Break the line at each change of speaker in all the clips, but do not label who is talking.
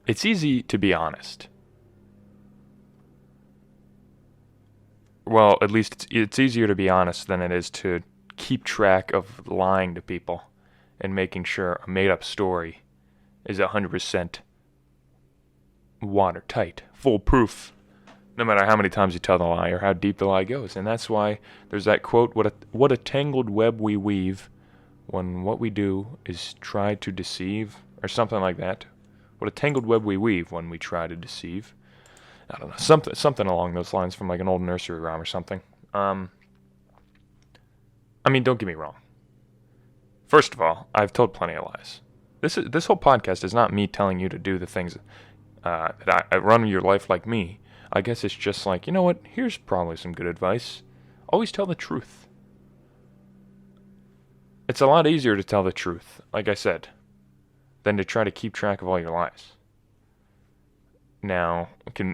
It's easy to be honest. Well, at least it's easier to be honest than it is to keep track of lying to people and making sure a made-up story is 100% watertight, foolproof, no matter how many times you tell the lie or how deep the lie goes. And that's why there's that quote, what a tangled web we weave when what we do is try to deceive, or something like that. What a tangled web we weave when we try to deceive. I don't know, something along those lines from like an old nursery rhyme or something. I mean, don't get me wrong. First of all, I've told plenty of lies. This whole podcast is not me telling you to do the things that I run your life like me. I guess it's just like, you know what? Here's probably some good advice. Always tell the truth. It's a lot easier to tell the truth, like I said, than to try to keep track of all your lies. Now,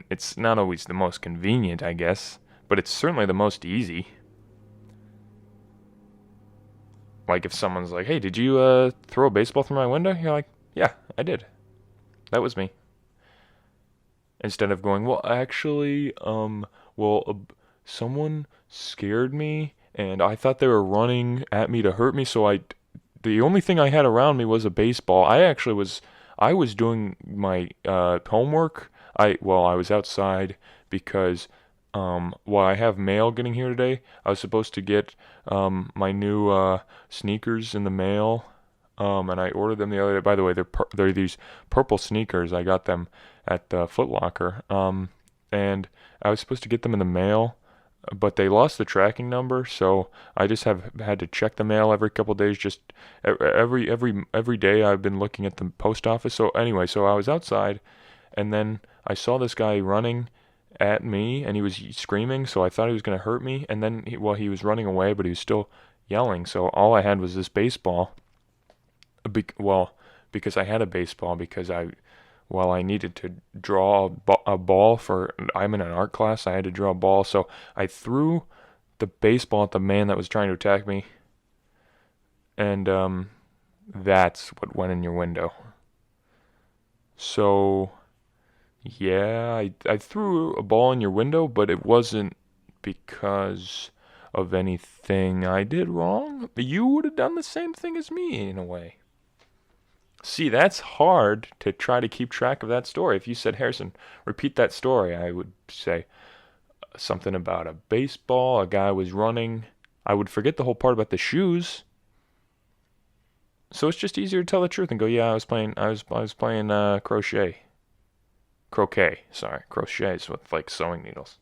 it's not always the most convenient, I guess, but it's certainly the most easy. Like if someone's like, hey, did you throw a baseball through my window? You're like, yeah, I did. That was me. Instead of going, well, actually, someone scared me, and I thought they were running at me to hurt me, so the only thing I had around me was a baseball. I was doing my homework. I was outside because while I have mail getting here today, I was supposed to get my new sneakers in the mail, and I ordered them the other day. By the way, they're these purple sneakers. I got them at Foot Locker, and I was supposed to get them in the mail, but they lost the tracking number, so I just have had to check the mail every couple of days. Just every day I've been looking at the post office. So anyway, so I was outside, and then I saw this guy running at me, and he was screaming, so I thought he was going to hurt me, and then he was running away, but he was still yelling, so all I had was this baseball, because I had a baseball, because I needed to draw a ball I'm in an art class, I had to draw a ball, so I threw the baseball at the man that was trying to attack me, and that's what went in your window. So yeah, I threw a ball in your window, but it wasn't because of anything I did wrong. You would have done the same thing as me, in a way. See, that's hard to try to keep track of that story. If you said, Harrison, repeat that story, I would say something about a baseball, a guy was running. I would forget the whole part about the shoes. So it's just easier to tell the truth and go, yeah, I was playing crochet. Crochets with like sewing needles.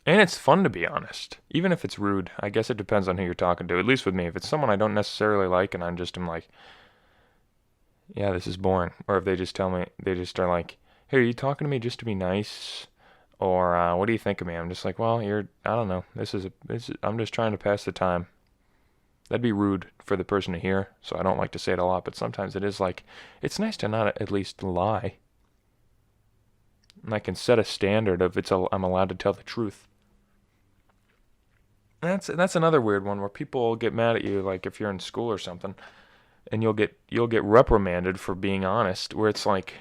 And it's fun to be honest, even if it's rude. I guess it depends on who you're talking to, at least with me. If it's someone I don't necessarily like and I'm like, yeah, this is boring. Or if they just tell me, they just are like, hey, are you talking to me just to be nice? Or what do you think of me? I'm just like, well, I don't know. I'm just trying to pass the time. That'd be rude for the person to hear, so I don't like to say it a lot, but sometimes it is like, it's nice to not at least lie. And I can set a standard of I'm allowed to tell the truth. That's another weird one where people get mad at you, like if you're in school or something, and you'll get reprimanded for being honest, where it's like,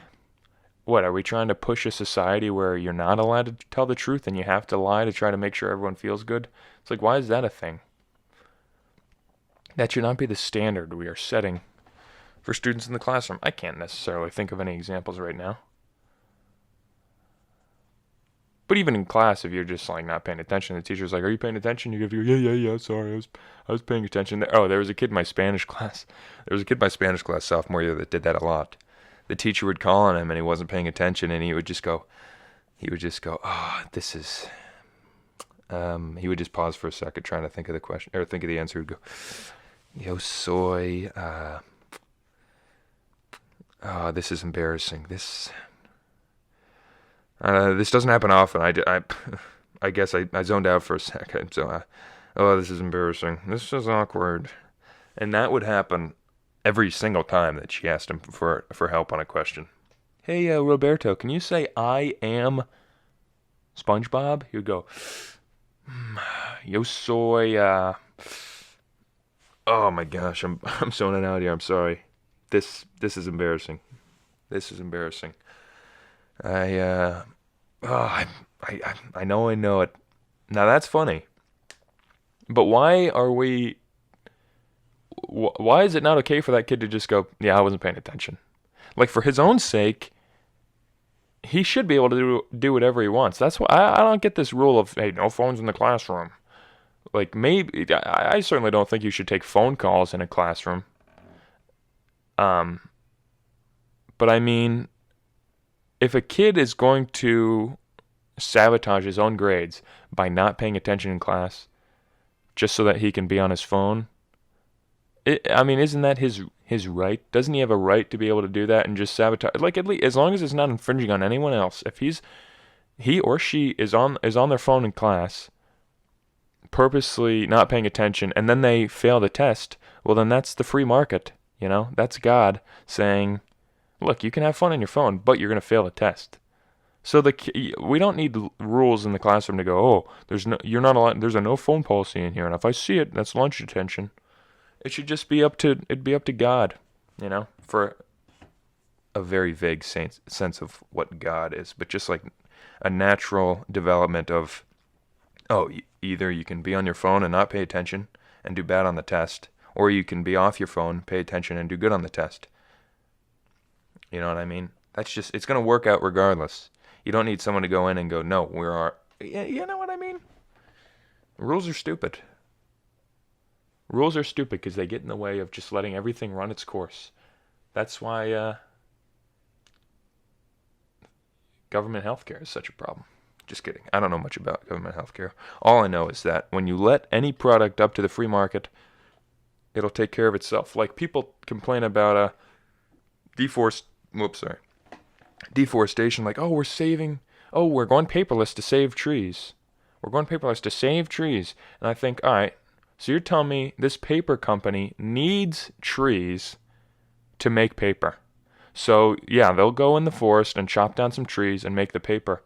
what, are we trying to push a society where you're not allowed to tell the truth and you have to lie to try to make sure everyone feels good? It's like, why is that a thing? That should not be the standard we are setting for students in the classroom. I can't necessarily think of any examples right now. But even in class, if you're just like not paying attention, the teacher's like, are you paying attention? You have to go, yeah, sorry, I was paying attention. There was a kid in my Spanish class. Sophomore year that did that a lot. The teacher would call on him and he wasn't paying attention, and he would just go, this is, he would just pause for a second trying to think of the question, or think of the answer. He'd go, yo soy, this is embarrassing. This doesn't happen often. I guess I zoned out for a second. So, this is embarrassing. This is awkward. And that would happen every single time that she asked him for help on a question. Hey, Roberto, can you say I am SpongeBob? He would go, yo soy, oh my gosh, I'm zoning out here. I'm sorry. This is embarrassing. This is embarrassing. I oh, I know it. Now that's funny. But why is it not okay for that kid to just go, yeah, I wasn't paying attention? Like, for his own sake, he should be able to do whatever he wants. That's why I don't get this rule of, hey, no phones in the classroom. Like, maybe, I certainly don't think you should take phone calls in a classroom. Um, but I mean, if a kid is going to sabotage his own grades by not paying attention in class just so that he can be on his phone, I mean, isn't that his right? Doesn't he have a right to be able to do that and just sabotage? Like, at least as long as it's not infringing on anyone else. If he or she is on their phone in class, purposely not paying attention, and then they fail the test, well, then that's the free market. That's God saying, look, you can have fun on your phone, but you're going to fail the test. So we don't need rules in the classroom to go, oh, you're not allowed, there's a no phone policy in here, and if I see it, that's lunch detention. It should just be up to God, for a very vague sense of what God is, but just like a natural development of, oh, either you can be on your phone and not pay attention and do bad on the test, or you can be off your phone, pay attention, and do good on the test. You know what I mean? It's going to work out regardless. You don't need someone to go in and go, no, you know what I mean? Rules are stupid. Rules are stupid because they get in the way of just letting everything run its course. That's why government healthcare is such a problem. Just kidding. I don't know much about government healthcare. All I know is that when you let any product up to the free market, it'll take care of itself. Like, people complain about deforestation. Like, we're going paperless to save trees. We're going paperless to save trees. And I think, all right, so you're telling me this paper company needs trees to make paper. So, yeah, they'll go in the forest and chop down some trees and make the paper.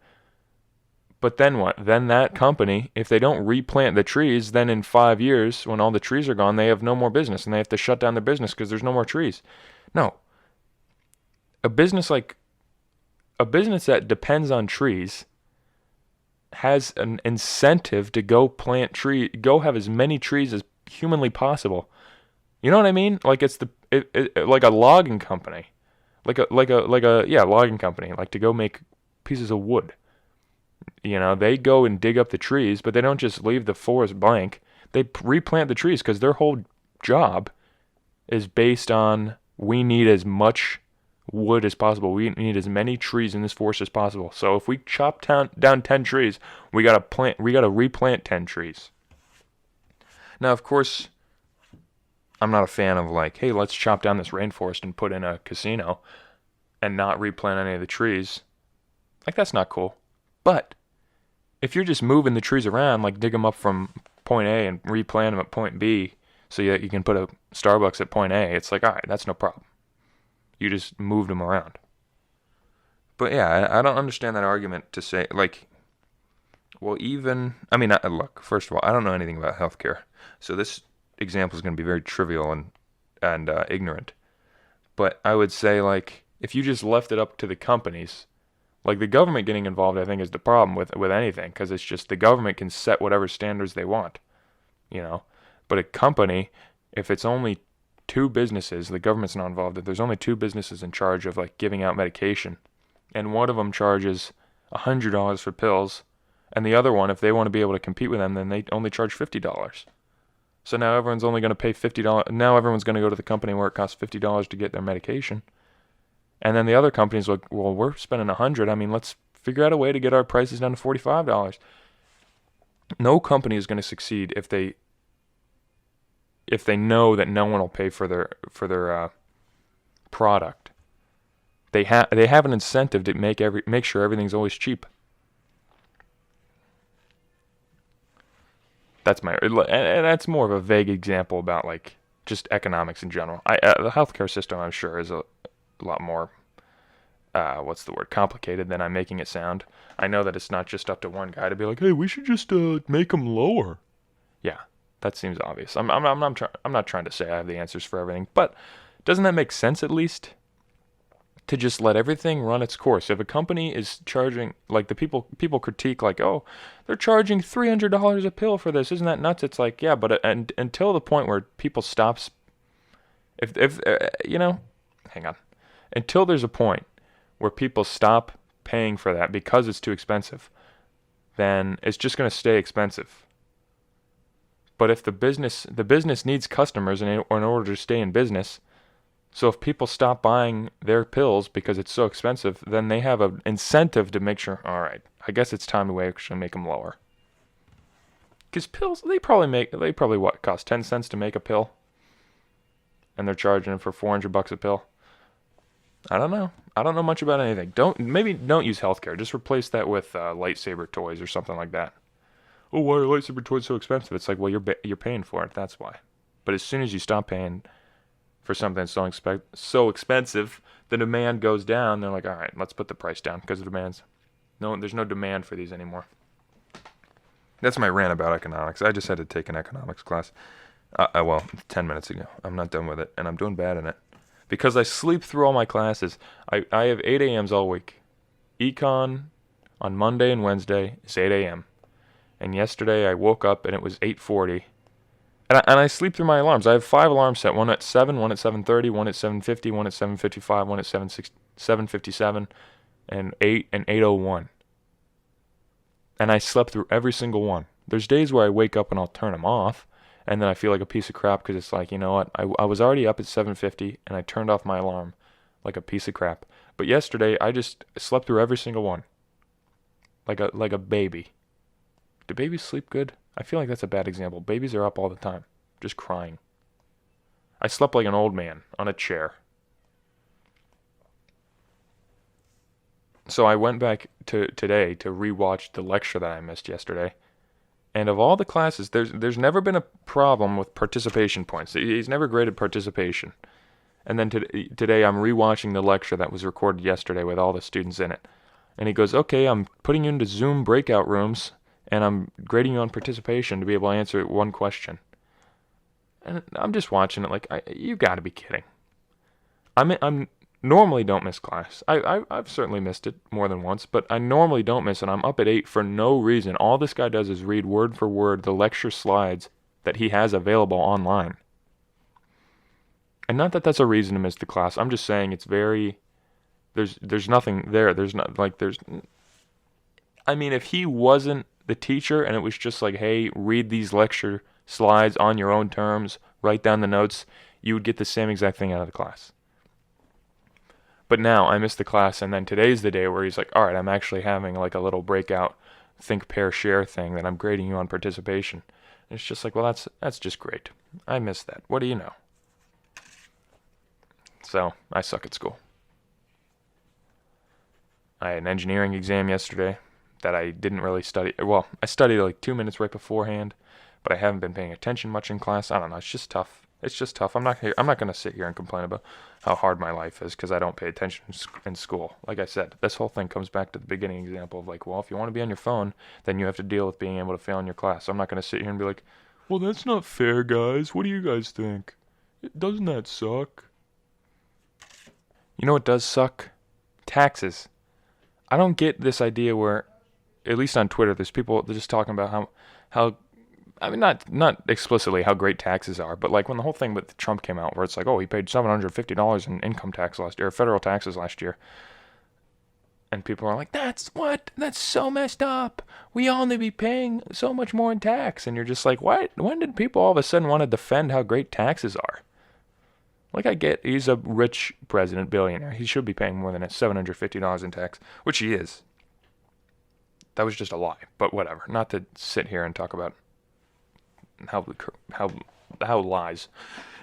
But then what? Then that company, if they don't replant the trees, then in 5 years, when all the trees are gone, they have no more business, and they have to shut down their business because there's no more trees. No. A business that depends on trees has an incentive to go have as many trees as humanly possible. You know what I mean? Like, like a logging company, like a logging company, like to go make pieces of wood. They go and dig up the trees, but they don't just leave the forest blank. They replant the trees because their whole job is based on, we need as much wood as possible. We need as many trees in this forest as possible. So if we chop down 10 trees, we gotta replant 10 trees. Now, of course, I'm not a fan of like, hey, let's chop down this rainforest and put in a casino and not replant any of the trees. Like, that's not cool. But if you're just moving the trees around, like dig them up from point A and replant them at point B so that you can put a Starbucks at point A, it's like, all right, that's no problem. You just moved them around. But yeah, I don't understand that argument to say, like, well, look, first of all, I don't know anything about healthcare. So this example is going to be very trivial and ignorant. But I would say, like, if you just left it up to the companies, like, the government getting involved, I think, is the problem with anything, because it's just the government can set whatever standards they want, But a company, if it's only two businesses, the government's not involved, if there's only two businesses in charge of, like, giving out medication, and one of them charges $100 for pills, and the other one, if they want to be able to compete with them, then they only charge $50. So now everyone's only going to pay $50. Now everyone's going to go to the company where it costs $50 to get their medication. And then the other company's like, well, we're spending $100. I mean, let's figure out a way to get our prices down to $45. No company is going to succeed if they know that no one will pay for their product. They have an incentive to make sure everything's always cheap. And that's more of a vague example about, like, just economics in general. The healthcare system, I'm sure, is a lot more complicated than I'm making it sound. I know that it's not just up to one guy to be like, hey, we should just make them lower. Yeah, that seems obvious. I'm not trying to say I have the answers for everything, but Doesn't that make sense at least? To just let everything run its course. If a company is charging, like the people critique, like, oh, they're charging $300 a pill for this, isn't that nuts? It's like, yeah, but until the point where people stops, if hang on, until there's a point where people stop paying for that because it's too expensive, then it's just going to stay expensive. But if the business needs customers in order to stay in business. So if people stop buying their pills because it's so expensive, then they have an incentive to make sure, all right, I guess it's time to actually make them lower. Because pills, they probably what, cost 10 cents to make a pill? And they're charging them for $400 a pill. I don't know. I don't know much about anything. Don't use healthcare. Just replace that with lightsaber toys or something like that. Oh, why are lightsaber toys so expensive? It's like, well, you're paying for it. That's why. But as soon as you stop paying for something so expensive, the demand goes down. They're like, all right, let's put the price down because the demands. No, there's no demand for these anymore. That's my rant about economics. I just had to take an economics class. 10 minutes ago. I'm not done with it, and I'm doing bad in it. Because I sleep through all my classes. I have 8 a.m.s all week. Econ on Monday and Wednesday is 8 a.m. And yesterday I woke up and it was 8:40. And I sleep through my alarms. I have 5 alarms set. One at 7, one at 7:30, one at 7:50, one at 7:55, one at 7:57, and 8 and 8:01. And I slept through every single one. There's days where I wake up and I'll turn them off, and then I feel like a piece of crap because it's like, you know what? I was already up at 7:50, and I turned off my alarm like a piece of crap. But yesterday, I just slept through every single one. Like a baby. Do babies sleep good? I feel like that's a bad example. Babies are up all the time, just crying. I slept like an old man on a chair. So I went back today to rewatch the lecture that I missed yesterday. And of all the classes, there's never been a problem with participation points. He's never graded participation. And then today I'm rewatching the lecture that was recorded yesterday with all the students in it. And he goes, okay, I'm putting you into Zoom breakout rooms, and I'm grading you on participation to be able to answer one question. And I'm just watching it like, you got to be kidding. I'm normally don't miss class. I've certainly missed it more than once, but I normally don't miss it. I'm up at 8 for no reason. All this guy does is read word for word the lecture slides that he has available online. And not that that's a reason to miss the class. I'm just saying it's very... There's nothing there. I mean, if he wasn't the teacher and it was just like, hey, read these lecture slides on your own terms, write down the notes, you would get the same exact thing out of the class. But now I missed the class, and then today's the day where he's like, all right, I'm actually having like a little breakout think, pair, share thing that I'm grading you on participation. And it's just like, well, that's just great. I missed that. What do you know? So I suck at school. I had an engineering exam yesterday that I didn't really study. Well, I studied like 2 minutes right beforehand, but I haven't been paying attention much in class. I don't know. It's just tough. I'm not going to sit here and complain about how hard my life is because I don't pay attention in school. Like I said, this whole thing comes back to the beginning example of like, well, if you want to be on your phone, then you have to deal with being able to fail in your class. So I'm not going to sit here and be like, well, that's not fair, guys. What do you guys think? Doesn't that suck? You know what does suck? Taxes. I don't get this idea where, at least on Twitter, there's people that are just talking about how I mean, not explicitly how great taxes are, but like when the whole thing with Trump came out, where it's like, oh, he paid $750 in income tax last year, federal taxes last year, and people are like, that's so messed up. We all need to be paying so much more in tax, and you're just like, why? When did people all of a sudden want to defend how great taxes are? Like, I get he's a rich president, billionaire. He should be paying more than $750 in tax, which he is. That was just a lie, but whatever. Not to sit here and talk about how lies.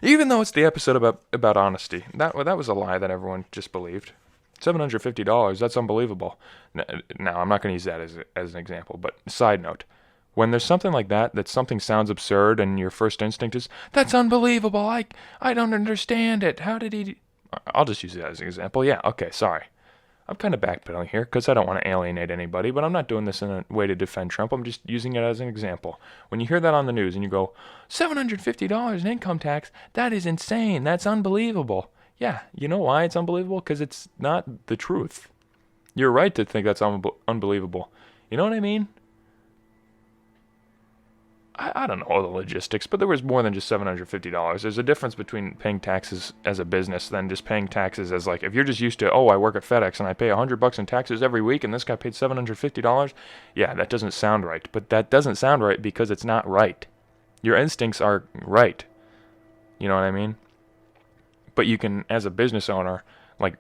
Even though it's the episode about honesty. That was a lie that everyone just believed. $750, that's unbelievable. Now, I'm not going to use that as an example, but side note. When there's something like that something sounds absurd and your first instinct is, that's unbelievable, I don't understand it, how did he... I'll just use that as an example. Yeah, okay, sorry. I'm kind of backpedaling here because I don't want to alienate anybody, but I'm not doing this in a way to defend Trump. I'm just using it as an example. When you hear that on the news and you go, $750 in income tax, that is insane. That's unbelievable. Yeah, you know why it's unbelievable? Because it's not the truth. You're right to think that's unbelievable. You know what I mean? I don't know all the logistics, but there was more than just $750. There's a difference between paying taxes as a business than just paying taxes as like, if you're just used to, oh, I work at FedEx and I pay $100 in taxes every week and this guy paid $750. Yeah, that doesn't sound right. But that doesn't sound right because it's not right. Your instincts are right. You know what I mean? But you can, as a business owner, like,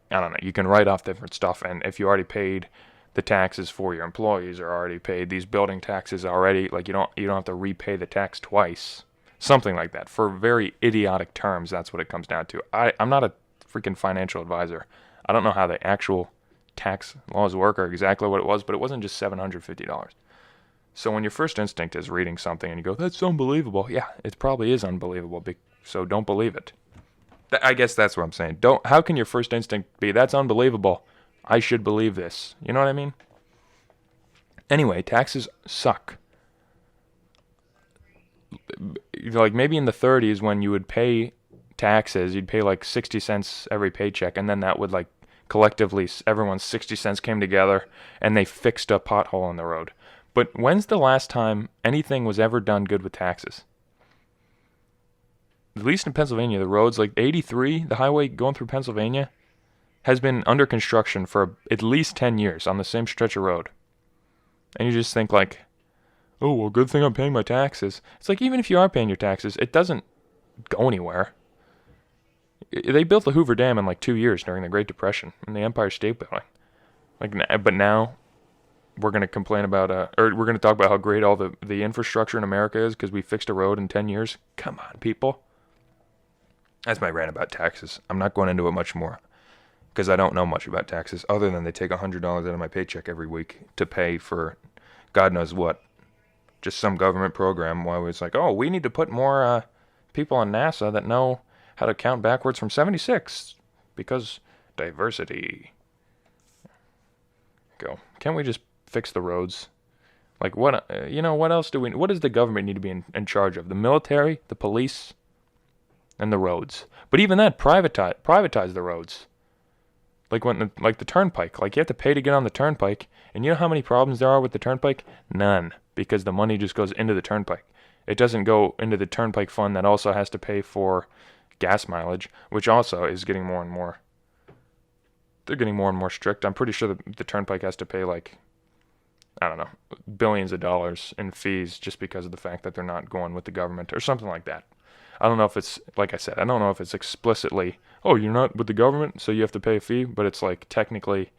I don't know, you can write off different stuff, and if you already paid the taxes for your employees are already paid, these building taxes already, like you don't have to repay the tax twice. Something like that. For very idiotic terms, that's what it comes down to. I'm not a freaking financial advisor. I don't know how the actual tax laws work or exactly what it was, but it wasn't just $750. So when your first instinct is reading something and you go, that's unbelievable, yeah, it probably is unbelievable, so don't believe it. I guess that's what I'm saying. How can your first instinct be, that's unbelievable, I should believe this? You know what I mean? Anyway, taxes suck. Like maybe in the 30s when you would pay taxes, you'd pay like 60 cents every paycheck, and then that would like collectively, everyone's 60 cents came together and they fixed a pothole on the road. But when's the last time anything was ever done good with taxes? At least in Pennsylvania, the roads, like 83, the highway going through Pennsylvania, has been under construction for at least 10 years on the same stretch of road. And you just think like, oh, well, good thing I'm paying my taxes. It's like, even if you are paying your taxes, it doesn't go anywhere. They built the Hoover Dam in like 2 years during the Great Depression in the Empire State Building. But now we're going to complain about, or we're going to talk about how great all the infrastructure in America is because we fixed a road in 10 years. Come on, people. That's my rant about taxes. I'm not going into it much more, because I don't know much about taxes, other than they take $100 out of my paycheck every week to pay for God knows what. Just some government program where it's like, oh, we need to put more people on NASA that know how to count backwards from 76, because diversity. Go. Can't we just fix the roads? Like, what else what does the government need to be in charge of? The military, the police, and the roads. But even that, privatize the roads. Like the turnpike. Like, you have to pay to get on the turnpike. And you know how many problems there are with the turnpike? None. Because the money just goes into the turnpike. It doesn't go into the turnpike fund that also has to pay for gas mileage, which also is getting more and more. They're getting more and more strict. I'm pretty sure the turnpike has to pay like, I don't know, billions of dollars in fees just because of the fact that they're not going with the government or something like that. I don't know if it's, like I said, I don't know if it's explicitly, oh, you're not with the government, so you have to pay a fee, but it's like technically,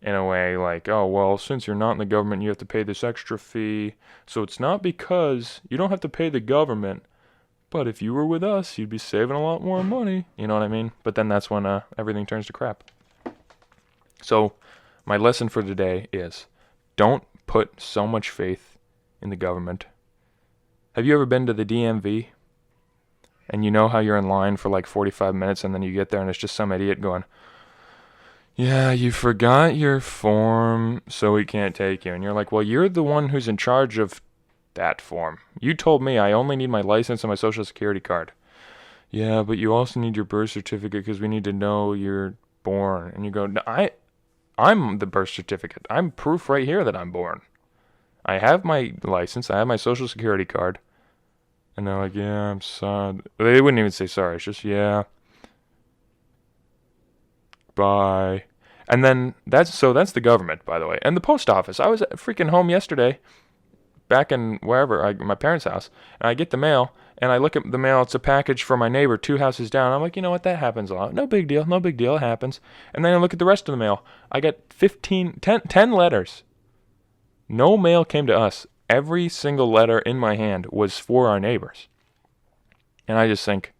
in a way, like, oh, well, since you're not in the government, you have to pay this extra fee, so it's not because you don't have to pay the government, but if you were with us, you'd be saving a lot more money, you know what I mean? But then that's when everything turns to crap. So my lesson for today is, don't put so much faith in the government. Have you ever been to the DMV? And you know how you're in line for like 45 minutes and then you get there and it's just some idiot going, yeah, you forgot your form, so we can't take you. And you're like, well, you're the one who's in charge of that form. You told me I only need my license and my social security card. Yeah, but you also need your birth certificate because we need to know you're born. And you go, no, I'm the birth certificate. I'm proof right here that I'm born. I have my license. I have my social security card. And they're like, yeah, I'm sorry. They wouldn't even say sorry. It's just, yeah. Bye. And then that's the government, by the way. And the post office. I was freaking home yesterday, back in wherever, my parents' house, and I get the mail, and I look at the mail. It's a package for my neighbor 2 houses down. I'm like, you know what? That happens a lot. No big deal. No big deal. It happens. And then I look at the rest of the mail. I got 10 letters. No mail came to us. Every single letter in my hand was for our neighbors. And I just think,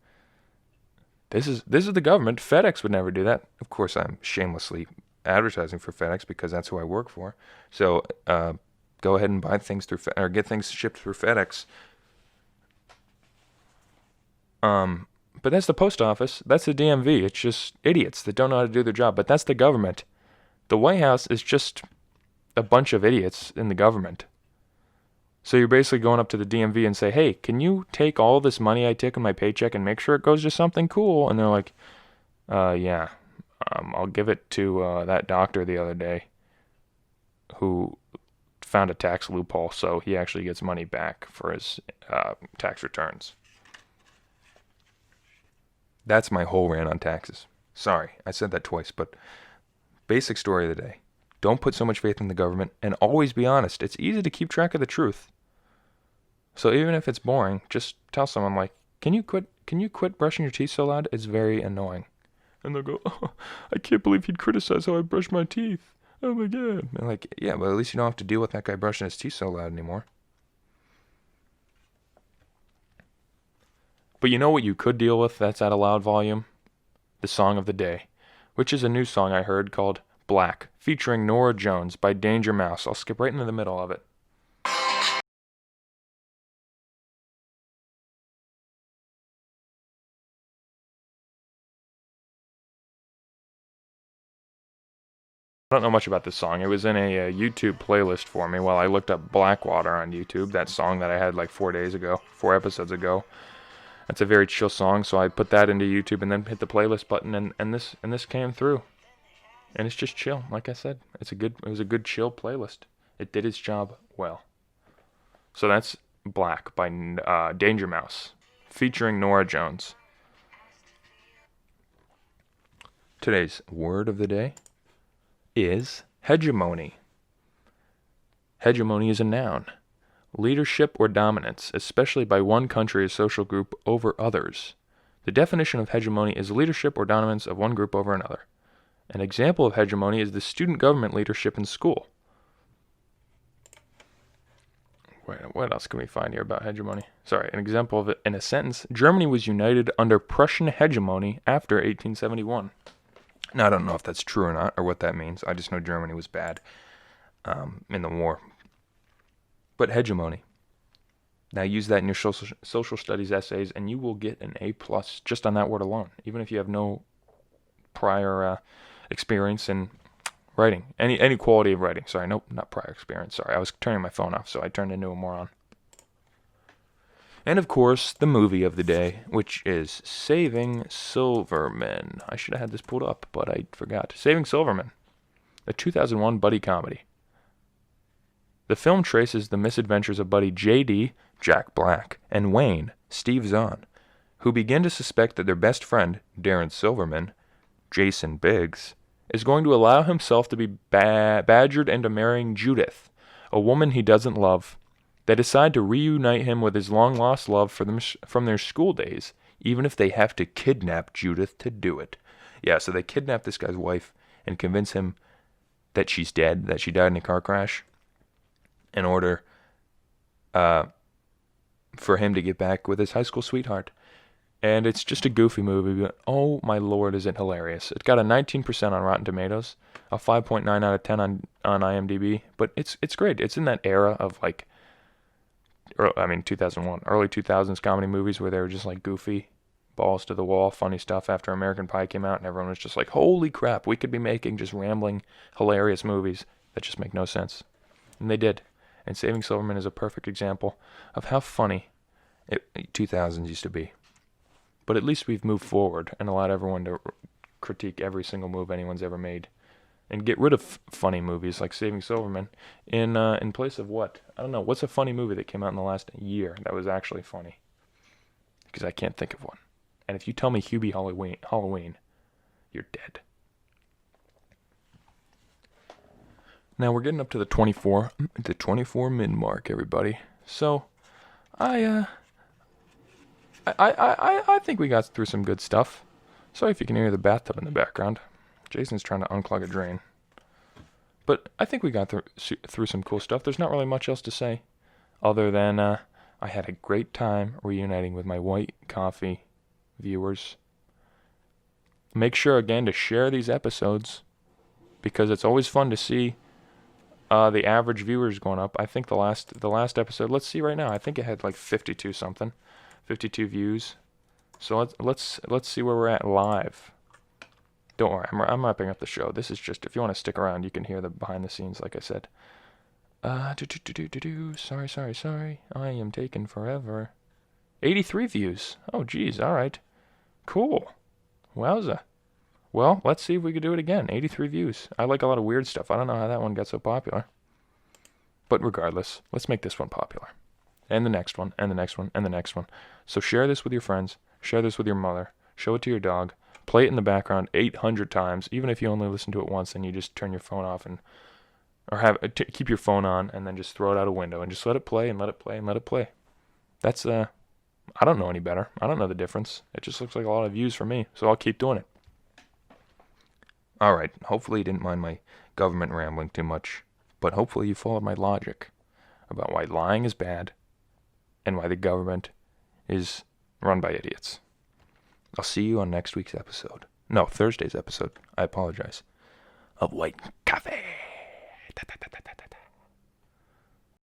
this is the government. FedEx would never do that. Of course, I'm shamelessly advertising for FedEx because that's who I work for. So go ahead and buy things through or get things shipped through FedEx. But that's the post office. That's the DMV. It's just idiots that don't know how to do their job. But that's the government. The White House is just a bunch of idiots in the government. So you're basically going up to the DMV and say, hey, can you take all this money I took in my paycheck and make sure it goes to something cool? And they're like, yeah, I'll give it to that doctor the other day who found a tax loophole, so he actually gets money back for his tax returns. That's my whole rant on taxes. Sorry, I said that twice, but basic story of the day. Don't put so much faith in the government, and always be honest. It's easy to keep track of the truth. So even if it's boring, just tell someone like, can you quit brushing your teeth so loud? It's very annoying. And they'll go, oh, I can't believe he'd criticize how I brush my teeth. Oh my God. And like, yeah, but at least you don't have to deal with that guy brushing his teeth so loud anymore. But you know what you could deal with that's at a loud volume? The song of the day, which is a new song I heard called Black, featuring Norah Jones by Danger Mouse. I'll skip right into the middle of it. I don't know much about this song. It was in a YouTube playlist for me while I looked up Blackwater on YouTube, that song that I had like 4 episodes ago. That's a very chill song, so I put that into YouTube and then hit the playlist button, and this came through. And it's just chill, like I said. It was a good chill playlist. It did its job well. So that's Black by Danger Mouse, featuring Norah Jones. Today's word of the day is hegemony. Hegemony is a noun. Leadership or dominance, especially by one country or social group over others. The definition of hegemony is leadership or dominance of one group over another. An example of hegemony is the student government leadership in school. What else can we find here about hegemony? Sorry, an example of it in a sentence. Germany was united under Prussian hegemony after 1871. Now, I don't know if that's true or not, or what that means. I just know Germany was bad in the war. But hegemony. Now use that in your social studies essays, and you will get an A+ just on that word alone, even if you have no prior experience in writing, any quality of writing. Sorry, nope, not prior experience. Sorry, I was turning my phone off, so I turned into a moron. And of course, the movie of the day, which is Saving Silverman. I should have had this pulled up, but I forgot. Saving Silverman, a 2001 buddy comedy. The film traces the misadventures of buddy J.D., Jack Black, and Wayne, Steve Zahn, who begin to suspect that their best friend, Darren Silverman, Jason Biggs, is going to allow himself to be badgered into marrying Judith, a woman he doesn't love. They decide to reunite him with his long-lost love from their school days, even if they have to kidnap Judith to do it. Yeah, so they kidnap this guy's wife and convince him that she's dead, that she died in a car crash, in order for him to get back with his high school sweetheart. And it's just a goofy movie, but oh my lord, is it hilarious. It's got a 19% on Rotten Tomatoes, a 5.9 out of 10 on IMDb, but it's great. It's in that era of 2001, early 2000s comedy movies where they were just like goofy, balls to the wall, funny stuff after American Pie came out, and everyone was just like, holy crap, we could be making just rambling, hilarious movies that just make no sense. And they did. And Saving Silverman is a perfect example of how funny 2000s used to be. But at least we've moved forward and allowed everyone to critique every single move anyone's ever made. And get rid of funny movies like Saving Silverman in place of what? I don't know. What's a funny movie that came out in the last year that was actually funny? Because I can't think of one. And if you tell me Hubie Halloween, you're dead. Now we're getting up to the 24 min mark, everybody. So, I think we got through some good stuff. Sorry if you can hear the bathtub in the background. Jason's trying to unclog a drain. But I think we got through some cool stuff. There's not really much else to say, other than I had a great time reuniting with my White Coffee viewers. Make sure again to share these episodes, because it's always fun to see the average viewers going up. I think the last episode, let's see right now, I think it had like 52 views. So let's see where we're at live. Don't worry, I'm wrapping up the show. This is just, if you want to stick around, you can hear the behind the scenes, like I said. Sorry. I am taking forever. 83 views. Oh, geez. All right. Cool. Wowza. Well, let's see if we could do it again. 83 views. I like a lot of weird stuff. I don't know how that one got so popular. But regardless, let's make this one popular. And the next one, and the next one, and the next one. So share this with your friends. Share this with your mother. Show it to your dog. Play it in the background 800 times. Even if you only listen to it once, then you just turn your phone off and keep your phone on and then just throw it out a window and just let it play and let it play and let it play. That's I don't know any better. I don't know the difference. It just looks like a lot of views for me, so I'll keep doing it. All right. Hopefully you didn't mind my government rambling too much, but hopefully you followed my logic about why lying is bad and why the government is run by idiots. I'll see you on next week's episode. No, Thursday's episode. I apologize. Of White Coffee.